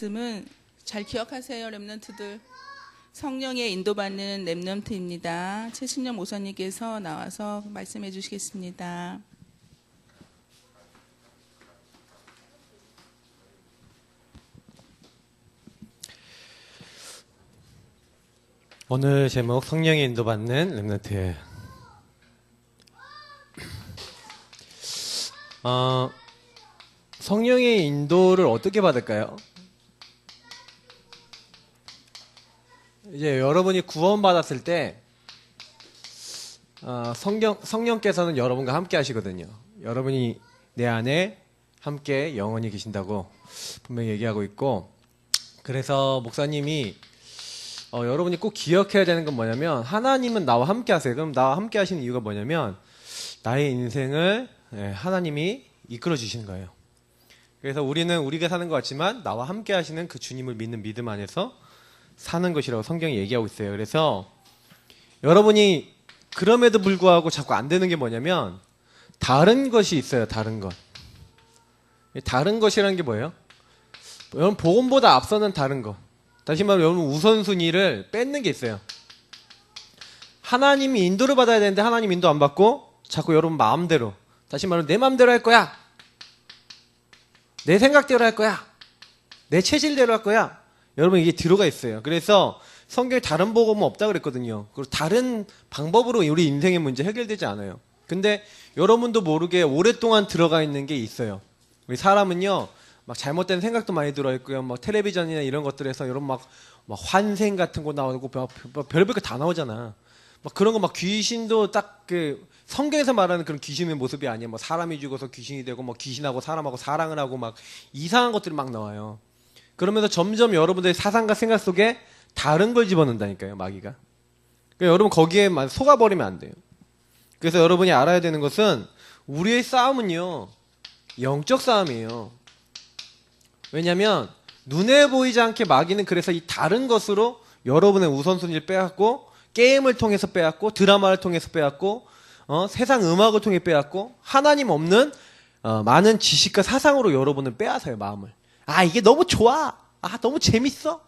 말씀은 잘 기억하세요, 랩런트들. 성령의 인도받는 랩런트입니다. 최신영 목사님께서 나와서 말씀해 주시겠습니다. 오늘 제목 성령의 인도받는 렘넌트. 성령의 인도를 어떻게 받을까요? 이제 여러분이 구원받았을 때 성령께서는 여러분과 함께 하시거든요. 여러분이 내 안에 함께 영원히 계신다고 분명히 얘기하고 있고, 그래서 목사님이 여러분이 꼭 기억해야 되는 건 뭐냐면, 하나님은 나와 함께 하세요. 그럼 나와 함께 하시는 이유가 뭐냐면, 나의 인생을 하나님이 이끌어 주시는 거예요. 그래서 우리는 우리가 사는 것 같지만 나와 함께 하시는 그 주님을 믿는 믿음 안에서 사는 것이라고 성경이 얘기하고 있어요. 그래서 여러분이 그럼에도 불구하고 자꾸 안 되는 게 뭐냐면, 다른 것이 있어요. 다른 것. 다른 것이라는 게 뭐예요? 여러분 복음보다 앞서는 다른 것. 다시 말하면 여러분 우선순위를 뺏는 게 있어요. 하나님이 인도를 받아야 되는데 하나님 인도 안 받고 자꾸 여러분 마음대로, 다시 말하면 내 마음대로 할 거야, 내 생각대로 할 거야, 내 체질대로 할 거야. 여러분 이게 들어가 있어요. 그래서 성경에 다른 복음은 없다 그랬거든요. 그리고 다른 방법으로 우리 인생의 문제 해결되지 않아요. 근데 여러분도 모르게 오랫동안 들어가 있는 게 있어요. 우리 사람은요, 막 잘못된 생각도 많이 들어있고요. 막 텔레비전이나 이런 것들에서 여러분 막 환생 같은 거 나오고 별별 거 다 나오잖아. 막 그런 거 막 귀신도 딱 그 성경에서 말하는 그런 귀신의 모습이 아니야. 뭐 사람이 죽어서 귀신이 되고 뭐 귀신하고 사람하고 사랑을 하고 막 이상한 것들이 막 나와요. 그러면서 점점 여러분들의 사상과 생각 속에 다른 걸 집어넣는다니까요, 마귀가. 그러니까 여러분 거기에 속아버리면 안 돼요. 그래서 여러분이 알아야 되는 것은, 우리의 싸움은요, 영적 싸움이에요. 왜냐면 눈에 보이지 않게 마귀는 그래서 이 다른 것으로 여러분의 우선순위를 빼앗고, 게임을 통해서 빼앗고, 드라마를 통해서 빼앗고, 세상 음악을 통해 빼앗고, 하나님 없는 많은 지식과 사상으로 여러분을 빼앗아요. 마음을. 아, 이게 너무 좋아, 아 너무 재밌어,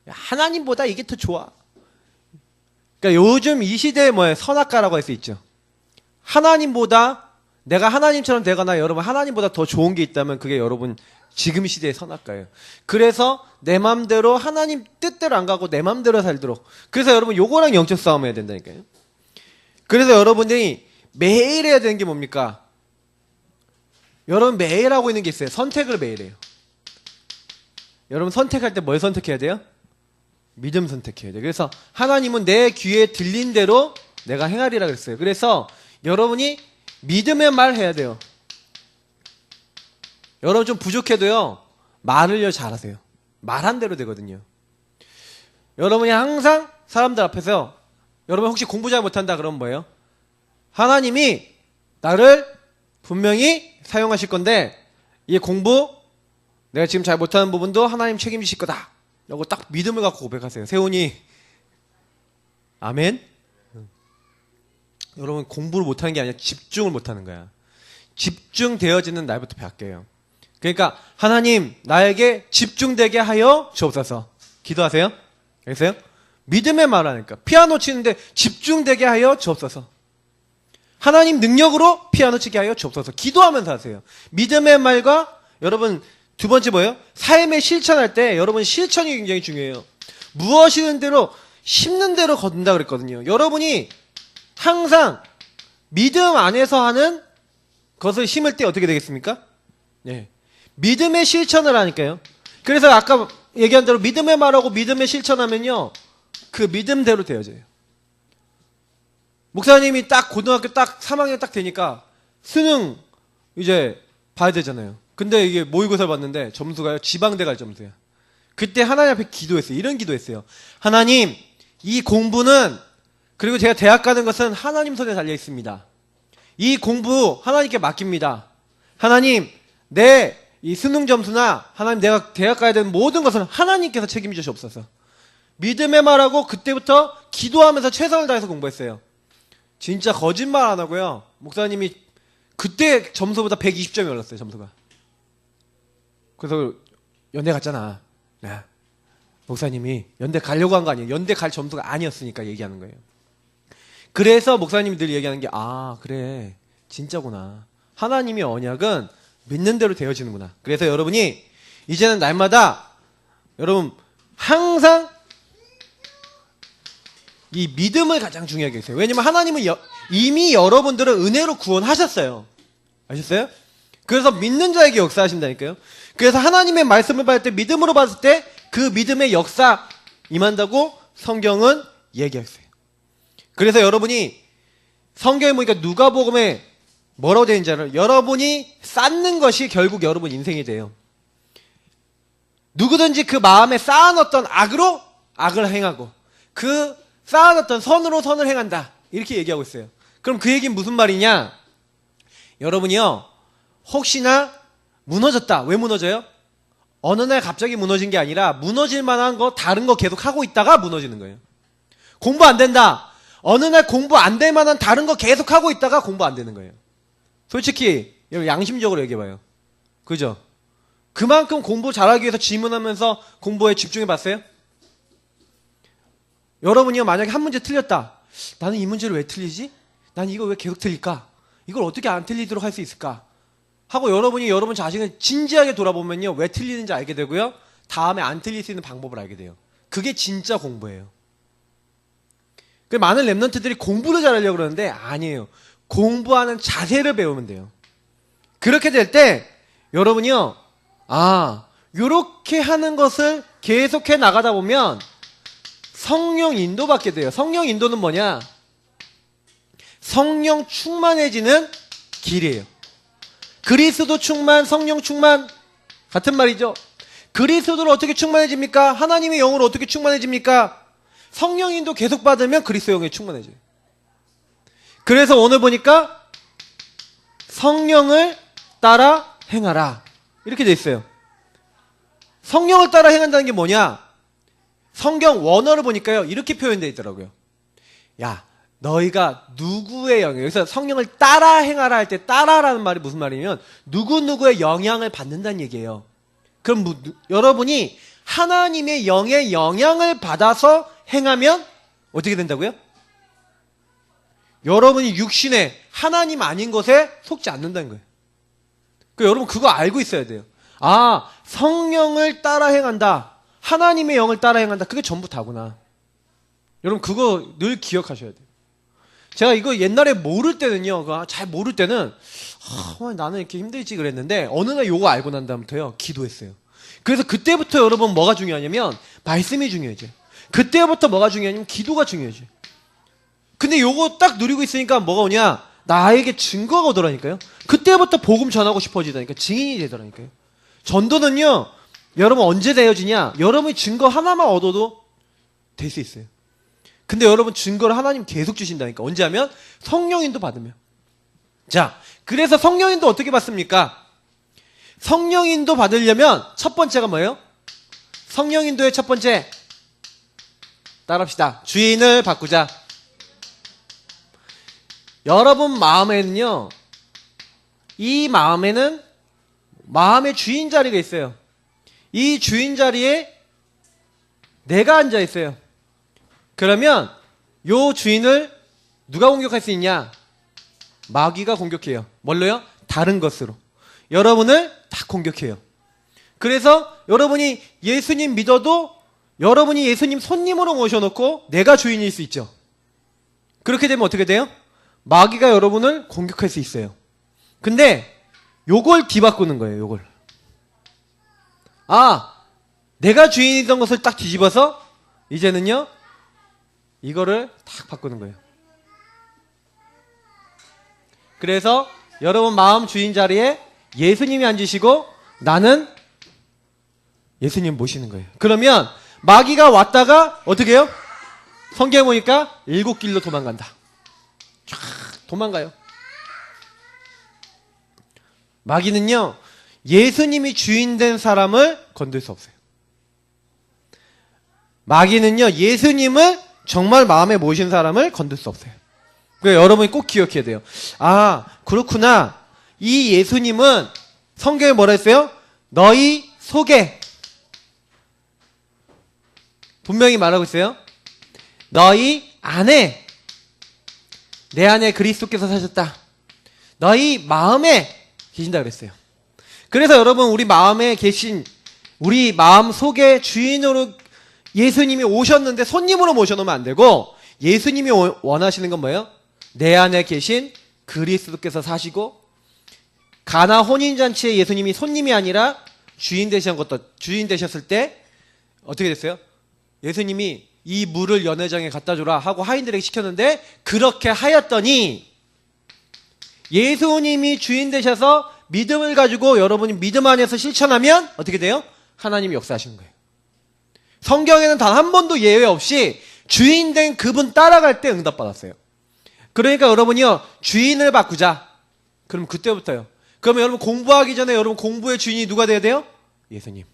하나님보다 이게 더 좋아. 그러니까 요즘 이 시대에 뭐예요? 선악과라고 할 수 있죠. 하나님보다, 내가 하나님처럼 되거나 여러분 하나님보다 더 좋은 게 있다면 그게 여러분 지금 시대의 선악과예요. 그래서 내 맘대로 하나님 뜻대로 안 가고 내 맘대로 살도록. 그래서 여러분 요거랑 영적 싸움 해야 된다니까요. 그래서 여러분들이 매일 해야 되는 게 뭡니까? 여러분 매일 하고 있는 게 있어요. 선택을 매일 해요. 여러분 선택할 때 뭘 선택해야 돼요? 믿음 선택해야 돼요. 그래서 하나님은 내 귀에 들린 대로 내가 행하리라 그랬어요. 그래서 여러분이 믿음의 말 해야 돼요. 여러분 좀 부족해도요, 말을요 잘하세요. 말한 대로 되거든요. 여러분이 항상 사람들 앞에서, 여러분 혹시 공부 잘 못한다 그러면 뭐예요? 하나님이 나를 분명히 사용하실 건데 이 공부 내가 지금 잘 못하는 부분도 하나님 책임지실 거다, 이거 딱 믿음을 갖고 고백하세요. 세훈이 아멘. 여러분 공부를 못하는 게 아니라 집중을 못하는 거야. 집중되어지는 날부터 바뀌어요. 그러니까 하나님 나에게 집중되게 하여 주옵소서. 기도하세요. 알겠어요? 믿음의 말하니까 피아노 치는데 집중되게 하여 주옵소서. 하나님 능력으로 피아노 치게 하여 주옵소서. 기도하면서 하세요. 믿음의 말과, 여러분 두 번째 뭐예요? 삶의 실천할 때 여러분 실천이 굉장히 중요해요. 무엇이든 대로 심는 대로 거둔다 그랬거든요. 여러분이 항상 믿음 안에서 하는 것을 심을 때 어떻게 되겠습니까? 네. 믿음의 실천을 하니까요. 그래서 아까 얘기한 대로 믿음의 말하고 믿음의 실천하면요, 그 믿음대로 되어져요. 목사님이 딱 고등학교 딱 3학년 딱 되니까 수능 이제 봐야 되잖아요. 근데 이게 모의고사를 봤는데 점수가요, 지방대 갈 점수야. 그때 하나님 앞에 기도했어요. 이런 기도했어요. 하나님, 이 공부는, 그리고 제가 대학 가는 것은 하나님 손에 달려 있습니다. 이 공부 하나님께 맡깁니다. 하나님, 내 이 수능 점수나 하나님 내가 대학 가야 되는 모든 것은 하나님께서 책임져 주옵소서. 믿음의 말하고 그때부터 기도하면서 최선을 다해서 공부했어요. 진짜 거짓말 안 하고요. 목사님이 그때 점수보다 120점이 올랐어요, 점수가. 그래서 연대 갔잖아. 네. 목사님이 연대 가려고 한 거 아니에요. 연대 갈 점수가 아니었으니까 얘기하는 거예요. 그래서 목사님이 늘 얘기하는 게, 그래. 진짜구나. 하나님의 언약은 믿는 대로 되어지는구나. 그래서 여러분이 이제는 날마다 여러분 항상 이 믿음을 가장 중요하게 했어요. 왜냐면 하나님은 이미 여러분들을 은혜로 구원하셨어요. 아셨어요? 그래서 믿는 자에게 역사하신다니까요. 그래서 하나님의 말씀을 받을 때 믿음으로 봤을 때 그 믿음의 역사 임한다고 성경은 얘기했어요. 그래서 여러분이 성경에 보니까 누가복음에 뭐라고 되어 있는지 알아요? 여러분이 쌓는 것이 결국 여러분 인생이 돼요. 누구든지 그 마음에 쌓아놓던 악으로 악을 행하고 그 쌓아놨던 선으로 선을 행한다. 이렇게 얘기하고 있어요. 그럼 그 얘기는 무슨 말이냐? 여러분이요, 혹시나 무너졌다. 왜 무너져요? 어느 날 갑자기 무너진 게 아니라 무너질 만한 거 다른 거 계속 하고 있다가 무너지는 거예요. 공부 안 된다. 어느 날 공부 안 될 만한 다른 거 계속 하고 있다가 공부 안 되는 거예요. 솔직히 여러분 양심적으로 얘기해봐요. 그죠? 그만큼 공부 잘하기 위해서 질문하면서 공부에 집중해 봤어요? 여러분이요, 만약에 한 문제 틀렸다. 나는 이 문제를 왜 틀리지? 난 이거 왜 계속 틀릴까? 이걸 어떻게 안 틀리도록 할 수 있을까? 하고 여러분이 여러분 자신을 진지하게 돌아보면요, 왜 틀리는지 알게 되고요, 다음에 안 틀릴 수 있는 방법을 알게 돼요. 그게 진짜 공부예요. 많은 랩런트들이 공부를 잘하려고 그러는데 아니에요. 공부하는 자세를 배우면 돼요. 그렇게 될 때 여러분이요, 요렇게 하는 것을 계속해 나가다 보면 성령 인도 받게 돼요. 성령 인도는 뭐냐? 성령 충만해지는 길이에요. 그리스도 충만, 성령 충만 같은 말이죠. 그리스도를 어떻게 충만해집니까? 하나님의 영으로 어떻게 충만해집니까? 성령 인도 계속 받으면 그리스도 영이 충만해져요. 그래서 오늘 보니까 성령을 따라 행하라 이렇게 돼 있어요. 성령을 따라 행한다는 게 뭐냐? 성경 원어를 보니까요, 이렇게 표현되어 있더라고요. 야, 너희가 누구의 영향, 여기서 성령을 따라 행하라 할 때 따라라는 말이 무슨 말이냐면 누구누구의 영향을 받는다는 얘기예요. 그럼 여러분이 하나님의 영의 영향을 받아서 행하면 어떻게 된다고요? 여러분이 육신에 하나님 아닌 것에 속지 않는다는 거예요. 여러분 그거 알고 있어야 돼요. 성령을 따라 행한다. 하나님의 영을 따라 행한다. 그게 전부 다구나. 여러분 그거 늘 기억하셔야 돼요. 제가 이거 옛날에 모를 때는요, 잘 모를 때는 나는 이렇게 힘들지 그랬는데 어느 날 요거 알고 난 다음부터요, 기도했어요. 그래서 그때부터 여러분 뭐가 중요하냐면 말씀이 중요해져요. 그때부터 뭐가 중요하냐면 기도가 중요해져요. 근데 요거 딱 누리고 있으니까 뭐가 오냐? 나에게 증거가 오더라니까요. 그때부터 복음 전하고 싶어지다니까, 증인이 되더라니까요. 전도는요, 여러분 언제 되어지냐? 여러분이 증거 하나만 얻어도 될 수 있어요. 근데 여러분 증거를 하나님 계속 주신다니까. 언제 하면? 성령인도 받으면. 자, 그래서 성령인도 어떻게 받습니까? 성령인도 받으려면 첫 번째가 뭐예요? 성령인도의 첫 번째, 따라합시다. 주인을 바꾸자. 여러분 마음에는요, 이 마음에는 마음의 주인 자리가 있어요. 이 주인 자리에 내가 앉아 있어요. 그러면 요 주인을 누가 공격할 수 있냐? 마귀가 공격해요. 뭘로요? 다른 것으로. 여러분을 다 공격해요. 그래서 여러분이 예수님 믿어도 여러분이 예수님 손님으로 모셔놓고 내가 주인일 수 있죠. 그렇게 되면 어떻게 돼요? 마귀가 여러분을 공격할 수 있어요. 근데 요걸 뒤바꾸는 거예요. 요걸. 내가 주인이던 것을 딱 뒤집어서 이제는요, 이거를 딱 바꾸는 거예요. 그래서 여러분 마음 주인 자리에 예수님이 앉으시고 나는 예수님 모시는 거예요. 그러면 마귀가 왔다가 어떻게 해요? 성경에 보니까 7길로 도망간다. 쫙 도망가요. 마귀는요, 예수님이 주인된 사람을 건들 수 없어요. 마귀는요, 예수님을 정말 마음에 모신 사람을 건들 수 없어요. 그러니까 여러분이 꼭 기억해야 돼요. 그렇구나. 이 예수님은 성경에 뭐라 했어요? 너희 속에 분명히 말하고 있어요. 너희 안에, 내 안에 그리스도께서 사셨다. 너희 마음에 계신다 그랬어요. 그래서 여러분, 우리 마음에 계신, 우리 마음 속에 주인으로 예수님이 오셨는데 손님으로 모셔놓으면 안 되고, 예수님이 원하시는 건 뭐예요? 내 안에 계신 그리스도께서 사시고, 가나 혼인잔치에 예수님이 손님이 아니라 주인 되셨을 때 어떻게 됐어요? 예수님이 이 물을 연회장에 갖다 주라 하고 하인들에게 시켰는데, 그렇게 하였더니 예수님이 주인 되셔서 믿음을 가지고 여러분이 믿음 안에서 실천하면 어떻게 돼요? 하나님이 역사하시는 거예요. 성경에는 단 한 번도 예외 없이 주인 된 그분 따라갈 때 응답받았어요. 그러니까 여러분이요, 주인을 바꾸자. 그럼 그때부터요. 그러면 여러분 공부하기 전에 여러분 공부의 주인이 누가 돼야 돼요? 예수님.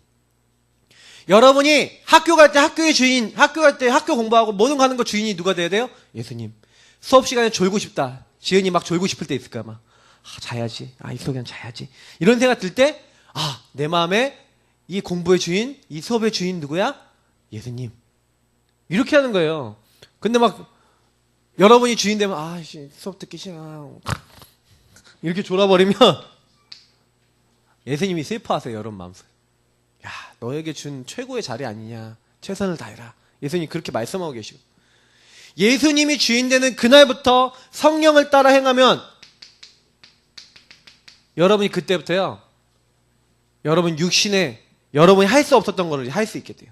여러분이 학교 갈 때 학교의 주인, 학교 갈 때 학교 공부하고 모든 거 하는 거 주인이 누가 돼야 돼요? 예수님. 수업 시간에 졸고 싶다. 지은이 막 졸고 싶을 때 있을 거야. 막 자야지. 이 시간 자야지. 이런 생각 들 때, 내 마음에 이 공부의 주인, 이 수업의 주인 누구야? 예수님. 이렇게 하는 거예요. 근데 막 여러분이 주인 되면 수업 듣기 싫어. 이렇게 졸아버리면 예수님이 슬퍼하세요. 여러분 마음속에. 야, 너에게 준 최고의 자리 아니냐. 최선을 다해라. 예수님이 그렇게 말씀하고 계시고, 예수님이 주인 되는 그날부터 성령을 따라 행하면 여러분이 그때부터요, 여러분 육신에 여러분이 할 수 없었던 거를 할 수 있게 돼요.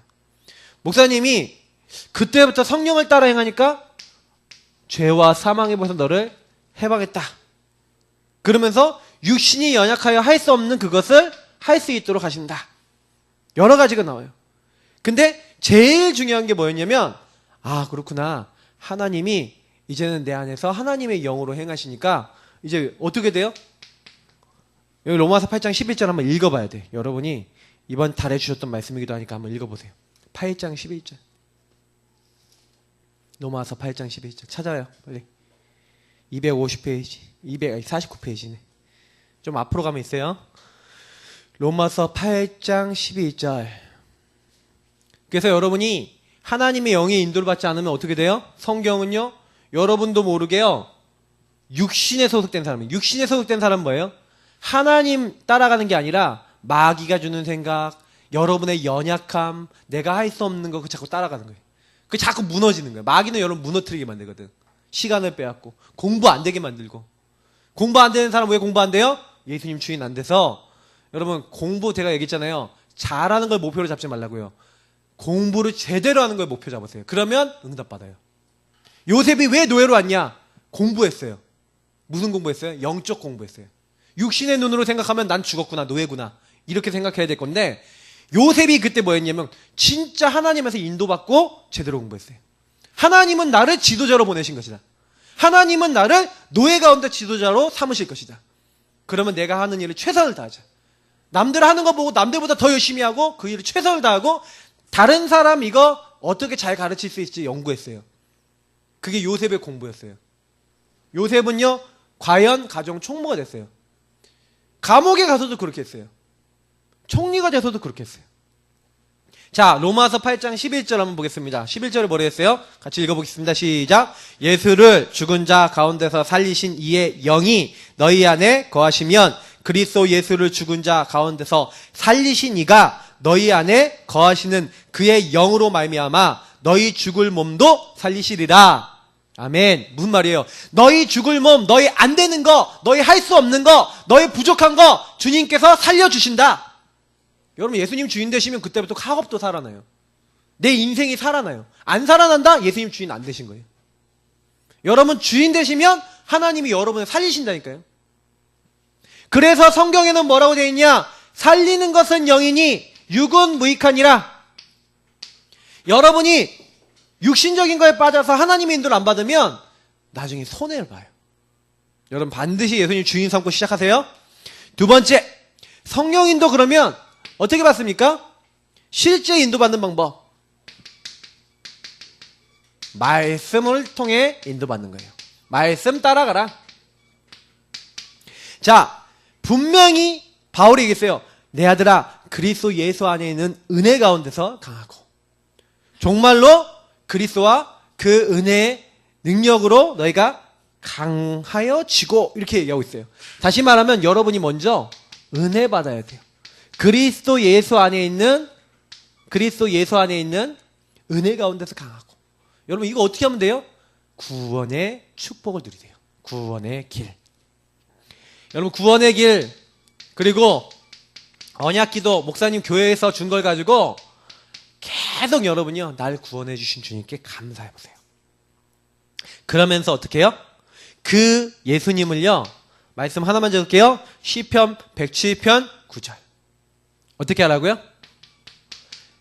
목사님이 그때부터 성령을 따라 행하니까 죄와 사망의 벌에서 너를 해방했다. 그러면서 육신이 연약하여 할 수 없는 그것을 할 수 있도록 하신다. 여러 가지가 나와요. 근데 제일 중요한 게 뭐였냐면, 그렇구나. 하나님이 이제는 내 안에서 하나님의 영으로 행하시니까 이제 어떻게 돼요? 여기 로마서 8장 11절 한번 읽어봐야 돼. 여러분이 이번 달에 주셨던 말씀이기도 하니까 한번 읽어보세요. 8장 11절. 로마서 8장 11절. 찾아요. 빨리. 250페이지. 249페이지네. 좀 앞으로 가면 있어요. 로마서 8장 12절. 그래서 여러분이 하나님의 영의 인도를 받지 않으면 어떻게 돼요? 성경은요, 여러분도 모르게요, 육신에 소속된 사람이에요. 육신에 소속된 사람은 뭐예요? 하나님 따라가는 게 아니라 마귀가 주는 생각, 여러분의 연약함, 내가 할 수 없는 거 그거 자꾸 따라가는 거예요. 그게 자꾸 무너지는 거예요. 마귀는 여러분 무너뜨리게 만들거든. 시간을 빼앗고 공부 안 되게 만들고. 공부 안 되는 사람 왜 공부 안 돼요? 예수님 주인 안 돼서. 여러분 공부 제가 얘기했잖아요. 잘하는 걸 목표로 잡지 말라고요. 공부를 제대로 하는 걸 목표 잡으세요. 그러면 응답받아요. 요셉이 왜 노예로 왔냐? 공부했어요. 무슨 공부했어요? 영적 공부했어요. 육신의 눈으로 생각하면 난 죽었구나, 노예구나, 이렇게 생각해야 될 건데, 요셉이 그때 뭐였냐면 진짜 하나님에서 인도받고 제대로 공부했어요. 하나님은 나를 지도자로 보내신 것이다. 하나님은 나를 노예 가운데 지도자로 삼으실 것이다. 그러면 내가 하는 일을 최선을 다하자. 남들 하는 거 보고 남들보다 더 열심히 하고 그 일을 최선을 다하고 다른 사람 이거 어떻게 잘 가르칠 수 있을지 연구했어요. 그게 요셉의 공부였어요. 요셉은요, 과연 가정 총무가 됐어요. 감옥에 가서도 그렇게 했어요. 총리가 돼서도 그렇게 했어요. 자, 로마서 8장 11절 한번 보겠습니다. 11절을 뭐라 했어요? 같이 읽어보겠습니다. 시작. 예수를 죽은 자 가운데서 살리신 이의 영이 너희 안에 거하시면 그리스도 예수를 죽은 자 가운데서 살리신 이가 너희 안에 거하시는 그의 영으로 말미암아 너희 죽을 몸도 살리시리라. 아멘. 무슨 말이에요? 너희 죽을 몸, 너희 안 되는 거, 너희 할 수 없는 거, 너희 부족한 거 주님께서 살려주신다. 여러분 예수님 주인 되시면 그때부터 학업도 살아나요. 내 인생이 살아나요. 안 살아난다? 예수님 주인 안 되신 거예요. 여러분 주인 되시면 하나님이 여러분을 살리신다니까요. 그래서 성경에는 뭐라고 되어 있냐? 살리는 것은 영이니 육은 무익하니라. 여러분이 육신적인 거에 빠져서 하나님의 인도를 안 받으면 나중에 손해를 봐요. 여러분 반드시 예수님 주인 삼고 시작하세요. 두 번째, 성령 인도 그러면 어떻게 받습니까? 실제 인도받는 방법. 말씀을 통해 인도받는 거예요. 말씀 따라가라. 자, 분명히 바울이 얘기했어요. 내 아들아, 그리스도 예수 안에 있는 은혜 가운데서 강하고 정말로 그리스도와 그 은혜의 능력으로 너희가 강하여지고 이렇게 얘기하고 있어요. 다시 말하면 여러분이 먼저 은혜 받아야 돼요. 그리스도 예수 안에 있는 은혜 가운데서 강하고. 여러분 이거 어떻게 하면 돼요? 구원의 축복을 누리세요. 구원의 길. 여러분 구원의 길 그리고 언약기도 목사님 교회에서 준 걸 가지고 계속 여러분이요 날 구원해 주신 주님께 감사해 보세요. 그러면서 어떻게 해요? 그 예수님을요 말씀 하나만 적을게요. 시편 107편 9절 어떻게 하라고요?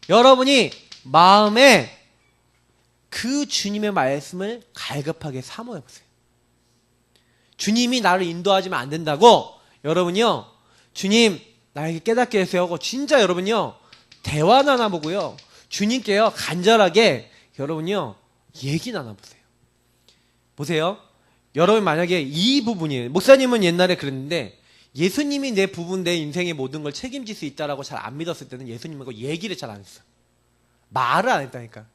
여러분이 마음에 그 주님의 말씀을 갈급하게 사모해 보세요. 주님이 나를 인도하지면 안 된다고 여러분요 주님 나에게 깨닫게 해주세요 하고 진짜 여러분요 대화 나눠보고요 주님께요 간절하게 여러분요 얘기 나눠보세요. 보세요. 여러분 만약에 이 부분이에요. 목사님은 옛날에 그랬는데 예수님이 내 부분 내 인생의 모든 걸 책임질 수 있다라고 잘 안 믿었을 때는 예수님하고 얘기를 잘 안 했어. 말을 안 했다니까.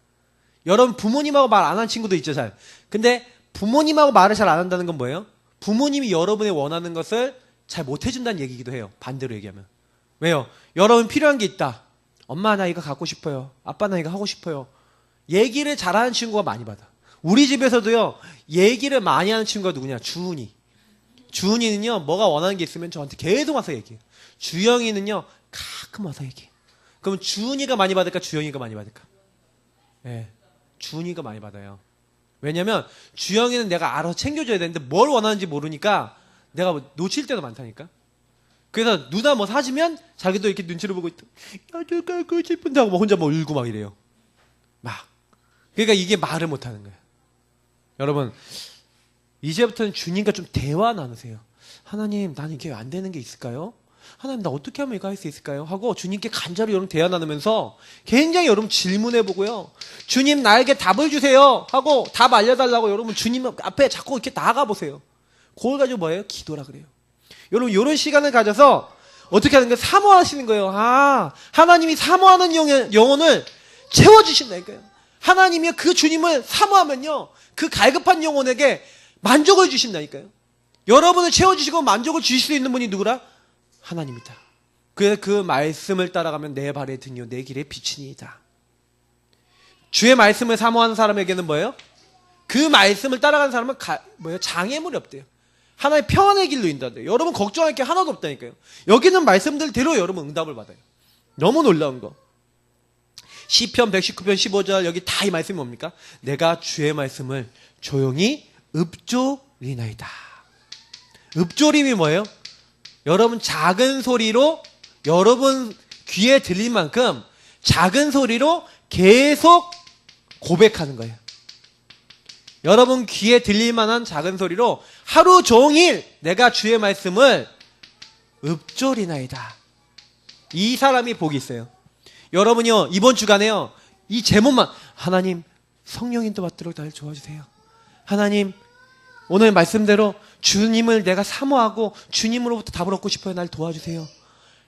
여러분 부모님하고 말 안 한 친구도 있죠 잘. 근데 부모님하고 말을 잘 안 한다는 건 뭐예요? 부모님이 여러분이 원하는 것을 잘 못 해준다는 얘기기도 해요. 반대로 얘기하면. 왜요? 여러분 필요한 게 있다. 엄마 나 이거 갖고 싶어요. 아빠 나 이거 하고 싶어요. 얘기를 잘하는 친구가 많이 받아. 우리 집에서도요 얘기를 많이 하는 친구가 누구냐? 주은이. 주은이는요 뭐가 원하는 게 있으면 저한테 계속 와서 얘기해요. 주영이는요 가끔 와서 얘기해. 그럼 주은이가 많이 받을까? 주영이가 많이 받을까? 네, 주은이가 많이 받아요. 왜냐면 주영이는 내가 알아서 챙겨줘야 되는데 뭘 원하는지 모르니까 내가 놓칠 때도 많다니까. 그래서 누나 뭐 사주면 자기도 이렇게 눈치를 보고 있다. 나도 갖고 싶은데 하고 혼자 뭐 울고 막 이래요. 막. 그러니까 이게 말을 못하는 거예요. 여러분 이제부터는 주님과 좀 대화 나누세요. 하나님 나는 이게 안 되는 게 있을까요? 하나님 나 어떻게 하면 이거 할 수 있을까요? 하고 주님께 간절히 여러분 대화 나누면서 굉장히 여러분 질문해보고요. 주님 나에게 답을 주세요 하고 답 알려달라고 여러분 주님 앞에 자꾸 이렇게 나가보세요. 그걸 가지고 뭐예요? 기도라 그래요. 여러분 이런 시간을 가져서 어떻게 하는 거예요? 사모하시는 거예요. 아 하나님이 사모하는 영혼을 채워주신다니까요. 하나님이 그 주님을 사모하면요 그 갈급한 영혼에게 만족을 주신다니까요. 여러분을 채워주시고 만족을 주실 수 있는 분이 누구라? 하나님이다. 그 말씀을 따라가면 내 발의 등이요 내 길의 빛이니이다. 주의 말씀을 사모하는 사람에게는 뭐예요? 그 말씀을 따라가는 사람은 뭐예요? 장애물이 없대요. 하나의 평안의 길로 인도한대요. 여러분 걱정할 게 하나도 없다니까요. 여기는 말씀들대로 여러분 응답을 받아요. 너무 놀라운 거. 시편 119편 15절 여기 다 이 말씀이 뭡니까? 내가 주의 말씀을 조용히 읊조리나이다. 읊조림이 뭐예요? 여러분 작은 소리로 여러분 귀에 들릴 만큼 작은 소리로 계속 고백하는 거예요. 여러분 귀에 들릴 만한 작은 소리로 하루 종일 내가 주의 말씀을 읊조리나이다. 이 사람이 복이 있어요. 여러분이요 이번 주간에요 이 제목만 하나님 성령 인도 받도록 날 도와주세요. 하나님 오늘 말씀대로 주님을 내가 사모하고 주님으로부터 답을 얻고 싶어요. 날 도와주세요.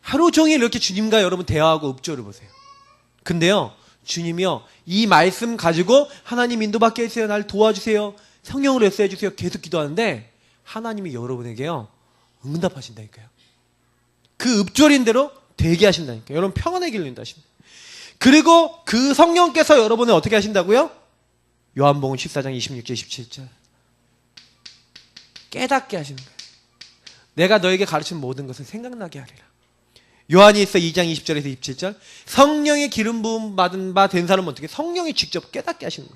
하루 종일 이렇게 주님과 여러분 대화하고 읊조를 보세요. 근데요 주님이요 이 말씀 가지고 하나님 인도받게 해주세요. 날 도와주세요. 성령으로 애써해 주세요. 계속 기도하는데 하나님이 여러분에게요 응답하신다니까요. 그 읊조린 대로 되게 하신다니까요. 여러분 평안의 길로 인도하십니다. 그리고 그 성령께서 여러분을 어떻게 하신다고요? 요한복음 14장 26절 27절 깨닫게 하시는 거예요. 내가 너에게 가르친 모든 것을 생각나게 하리라. 요한일서 2장 20절에서 27절 성령의 기름 부음 받은 바 된 사람은 어떻게 성령이 직접 깨닫게 하시는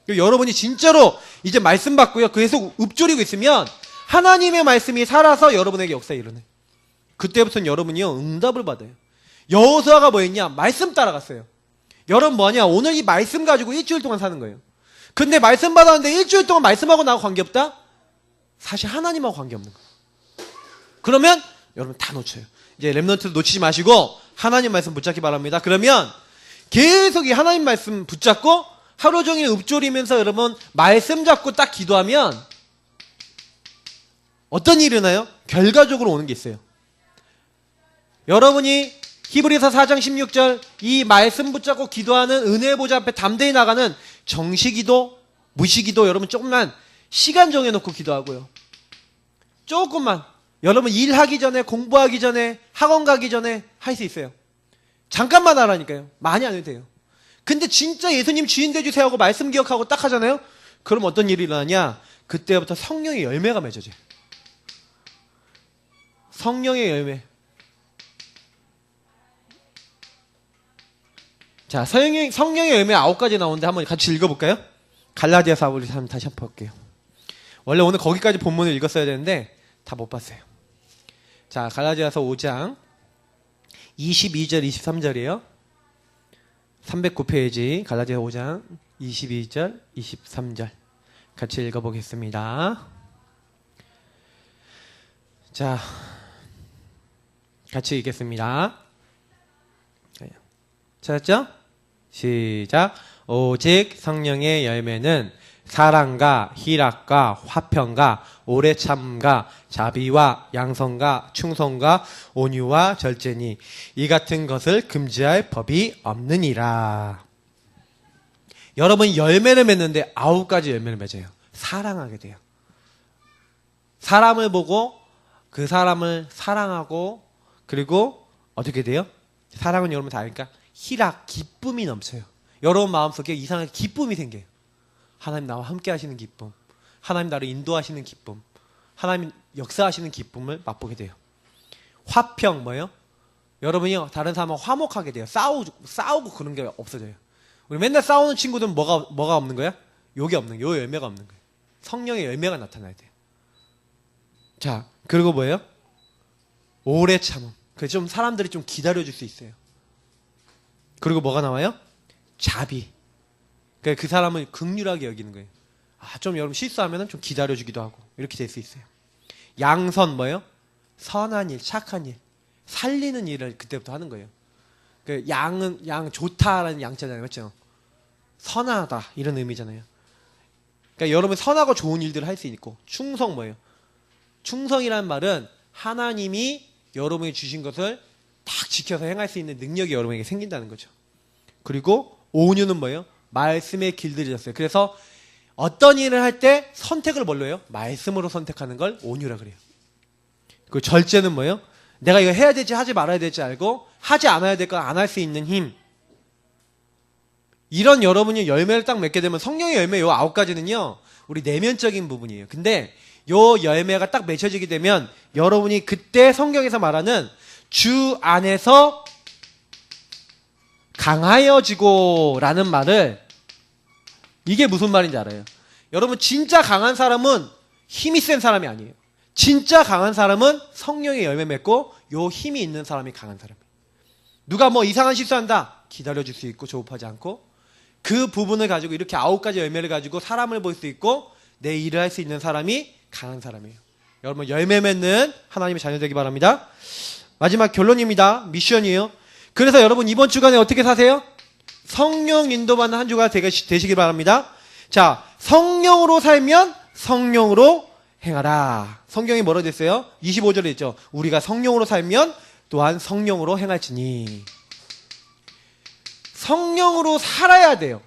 거예요. 여러분이 진짜로 이제 말씀 받고요 계속 읊조리고 있으면 하나님의 말씀이 살아서 여러분에게 역사에 일어나요. 그때부터는 여러분이요 응답을 받아요. 여호수아가 뭐했냐? 말씀 따라갔어요. 여러분 뭐냐? 오늘 이 말씀 가지고 일주일 동안 사는 거예요. 근데 말씀 받았는데 일주일 동안 말씀하고 나하고 관계없다? 사실 하나님하고 관계없는 거예요. 그러면 여러분 다 놓쳐요. 이제 렘넌트도 놓치지 마시고 하나님 말씀 붙잡기 바랍니다. 그러면 계속 이 하나님 말씀 붙잡고 하루 종일 읊조리면서 여러분 말씀 잡고 딱 기도하면 어떤 일이 일어나요? 결과적으로 오는 게 있어요. 여러분이 히브리서 4장 16절 이 말씀 붙잡고 기도하는 은혜의 보좌 앞에 담대히 나가는 정시기도, 무시기도 여러분 조금만 시간 정해놓고 기도하고요. 조금만 여러분 일하기 전에 공부하기 전에 학원 가기 전에 할 수 있어요. 잠깐만 하라니까요. 많이 안 해도 돼요. 근데 진짜 예수님 주인 되주세요 하고 말씀 기억하고 딱 하잖아요. 그럼 어떤 일이 일어나냐? 그때부터 성령의 열매가 맺어져요. 성령의 열매. 자, 성령의 열매 9가지 나오는데 한번 같이 읽어볼까요? 갈라디아서 우리 다시 한번 볼게요. 원래 오늘 거기까지 본문을 읽었어야 되는데 다 못 봤어요. 자, 갈라디아서 5장 22절 23절이에요. 309페이지 갈라디아서 5장 22절 23절 같이 읽어보겠습니다. 자, 같이 읽겠습니다. 찾았죠? 시작. 오직 성령의 열매는 사랑과 희락과 화평과 오래 참과 자비와 양선과 충성과 온유와 절제니 이 같은 것을 금지할 법이 없느니라. 여러분 열매를 맺는데 9가지 열매를 맺어요. 사랑하게 돼요. 사람을 보고 그 사람을 사랑하고 그리고 어떻게 돼요? 사랑은 여러분 다 아니까 희락, 기쁨이 넘쳐요. 여러분 마음속에 이상한 기쁨이 생겨요. 하나님 나와 함께 하시는 기쁨, 하나님 나를 인도하시는 기쁨, 하나님 역사하시는 기쁨을 맛보게 돼요. 화평 뭐예요? 여러분이요 다른 사람하고 화목하게 돼요. 싸우고 그런 게 없어져요. 우리 맨날 싸우는 친구들은 뭐가 없는 거야? 욕이 없는 거예요. 요 열매가 없는 거예요. 성령의 열매가 나타나야 돼요. 자, 그리고 뭐예요? 오래 참음. 그래서 좀 사람들이 좀 기다려줄 수 있어요. 그리고 뭐가 나와요? 자비. 그러니까 그 사람을 긍휼하게 여기는 거예요. 좀 여러분 실수하면 좀 기다려주기도 하고 이렇게 될 수 있어요. 양선 뭐예요? 선한 일, 착한 일, 살리는 일을 그때부터 하는 거예요. 그 양 좋다라는 양자잖아요, 맞죠? 선하다 이런 의미잖아요. 그러니까 여러분 선하고 좋은 일들을 할 수 있고 충성 뭐예요? 충성이라는 말은 하나님이 여러분이 주신 것을 딱 지켜서 행할 수 있는 능력이 여러분에게 생긴다는 거죠. 그리고 온유는 뭐예요? 말씀에 길들여졌어요. 그래서 어떤 일을 할 때 선택을 뭘로 해요? 말씀으로 선택하는 걸 온유라 그래요. 그 절제는 뭐예요? 내가 이거 해야 될지 하지 말아야 될지 알고 하지 않아야 될 거 안 할 수 있는 힘. 이런 여러분이 열매를 딱 맺게 되면 성령의 열매 요 9가지는요 우리 내면적인 부분이에요. 근데 요 열매가 딱 맺혀지게 되면 여러분이 그때 성경에서 말하는 주 안에서 강하여지고 라는 말을 이게 무슨 말인지 알아요? 여러분 진짜 강한 사람은 힘이 센 사람이 아니에요. 진짜 강한 사람은 성령의 열매 맺고 요 힘이 있는 사람이 강한 사람이에요. 누가 뭐 이상한 실수한다 기다려줄 수 있고 조급하지 않고 그 부분을 가지고 이렇게 9가지 열매를 가지고 사람을 볼 수 있고 내 일을 할 수 있는 사람이 강한 사람이에요. 여러분 열매 맺는 하나님의 자녀 되기 바랍니다. 마지막 결론입니다. 미션이에요. 그래서 여러분 이번 주간에 어떻게 사세요? 성령 인도받는 한 주가 되시길 바랍니다. 자, 성령으로 살면 성령으로 행하라. 성경이 뭐라고 됐어요? 25절에 있죠. 우리가 성령으로 살면 또한 성령으로 행할지니. 성령으로 살아야 돼요.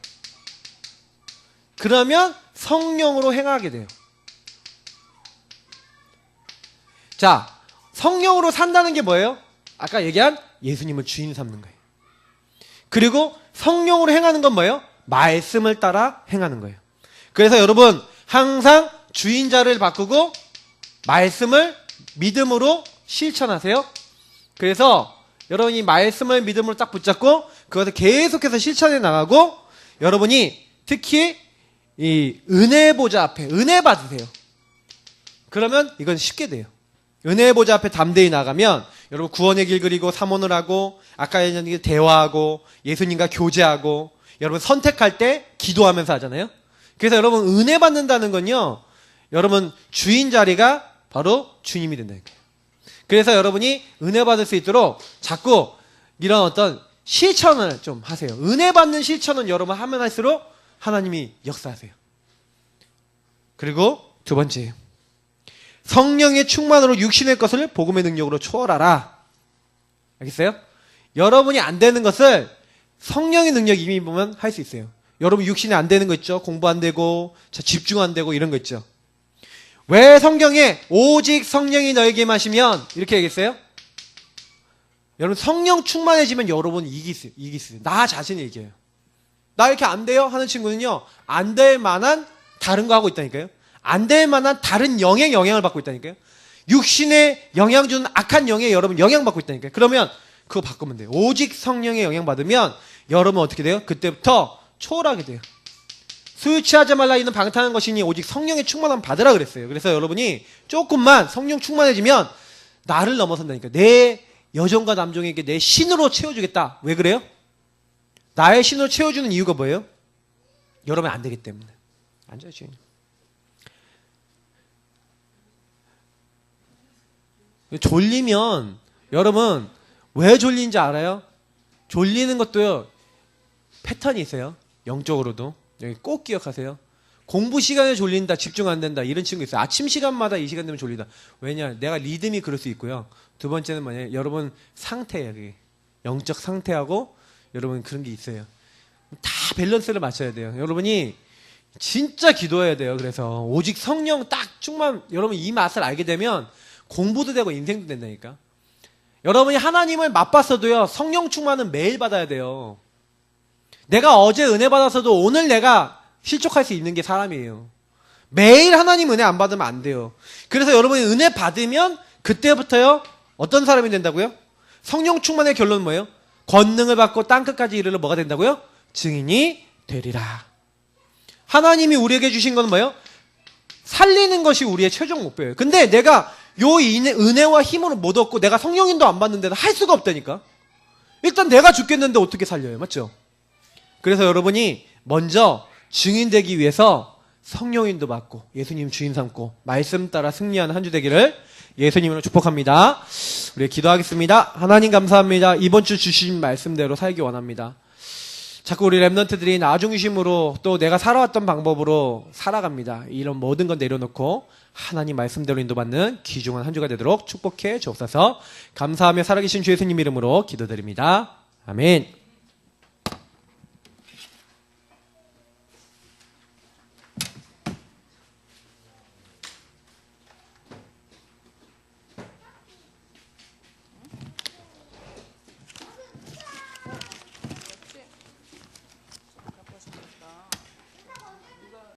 그러면 성령으로 행하게 돼요. 자, 성령으로 산다는 게 뭐예요? 아까 얘기한 예수님을 주인 삼는 거예요. 그리고 성령으로 행하는 건 뭐예요? 말씀을 따라 행하는 거예요. 그래서 여러분 항상 주인자를 바꾸고 말씀을 믿음으로 실천하세요. 그래서 여러분이 말씀을 믿음으로 딱 붙잡고 그것을 계속해서 실천해 나가고 여러분이 특히 이 은혜 보좌 앞에 은혜 받으세요. 그러면 이건 쉽게 돼요. 은혜 보좌 앞에 담대히 나가면 여러분 구원의 길 그리고 사모를 하고 아까 얘기한 대화하고 예수님과 교제하고 여러분 선택할 때 기도하면서 하잖아요. 그래서 여러분 은혜 받는다는 건요. 여러분 주인 자리가 바로 주님이 된다니까요. 그래서 여러분이 은혜 받을 수 있도록 자꾸 이런 어떤 실천을 좀 하세요. 은혜 받는 실천은 여러분 하면 할수록 하나님이 역사하세요. 그리고 두 번째 성령의 충만으로 육신의 것을 복음의 능력으로 초월하라. 알겠어요? 여러분이 안 되는 것을 성령의 능력 이미 보면 할 수 있어요. 여러분 육신에 안 되는 거 있죠? 공부 안 되고, 집중 안 되고 이런 거 있죠? 왜 성경에 오직 성령이 너에게 마시면 이렇게 얘기했어요? 여러분 성령 충만해지면 여러분 이길 수 있어요. 나 자신이 얘기해요. 나 이렇게 안 돼요? 하는 친구는요, 안 될 만한 다른 거 하고 있다니까요. 안 될 만한 다른 영향을 받고 있다니까요. 육신에 영향 주는 악한 영에 여러분 영향받고 있다니까요. 그러면 그거 바꾸면 돼요. 오직 성령의 영향 받으면 여러분 어떻게 돼요? 그때부터 초월하게 돼요. 술 취하지 말라 이는 방탕한 것이니 오직 성령의 충만함 받으라 그랬어요. 그래서 여러분이 조금만 성령 충만해지면 나를 넘어선다니까. 내 여종과 남종에게 내 신으로 채워주겠다. 왜 그래요? 나의 신으로 채워주는 이유가 뭐예요? 여러분 안 되기 때문에. 앉아요 지금. 졸리면 여러분 왜 졸리는지 알아요? 졸리는 것도요 패턴이 있어요. 영적으로도. 여기 꼭 기억하세요. 공부 시간에 졸린다, 집중 안 된다 이런 친구 있어요. 아침 시간마다 이 시간 되면 졸리다. 왜냐? 내가 리듬이 그럴 수 있고요. 두 번째는 뭐냐? 여러분 상태예요. 그게. 영적 상태하고 여러분 그런 게 있어요. 다 밸런스를 맞춰야 돼요. 여러분이 진짜 기도해야 돼요. 그래서 오직 성령 딱 충만, 여러분 이 맛을 알게 되면 공부도 되고 인생도 된다니까. 여러분이 하나님을 맛봤어도요 성령 충만은 매일 받아야 돼요. 내가 어제 은혜 받았어도 오늘 내가 실족할 수 있는 게 사람이에요. 매일 하나님 은혜 안 받으면 안 돼요. 그래서 여러분이 은혜 받으면 그때부터요 어떤 사람이 된다고요? 성령 충만의 결론은 뭐예요? 권능을 받고 땅끝까지 이르러 뭐가 된다고요? 증인이 되리라. 하나님이 우리에게 주신 건 뭐예요? 살리는 것이 우리의 최종 목표예요. 근데 내가 요 은혜와 힘으로 못 얻고 내가 성령인도 안 받는데도 할 수가 없다니까. 일단 내가 죽겠는데 어떻게 살려요? 맞죠? 그래서 여러분이 먼저 증인되기 위해서 성령인도 받고 예수님 주인 삼고 말씀 따라 승리하는 한 주 되기를 예수님으로 축복합니다. 우리 기도하겠습니다. 하나님 감사합니다. 이번 주 주신 말씀대로 살기 원합니다. 자꾸 우리 랩런트들이 나중심으로 또 내가 살아왔던 방법으로 살아갑니다. 이런 모든 건 내려놓고 하나님 말씀대로 인도받는 귀중한 한 주가 되도록 축복해 주옵소서. 감사하며 살아계신 주 예수님 이름으로 기도드립니다. 아멘.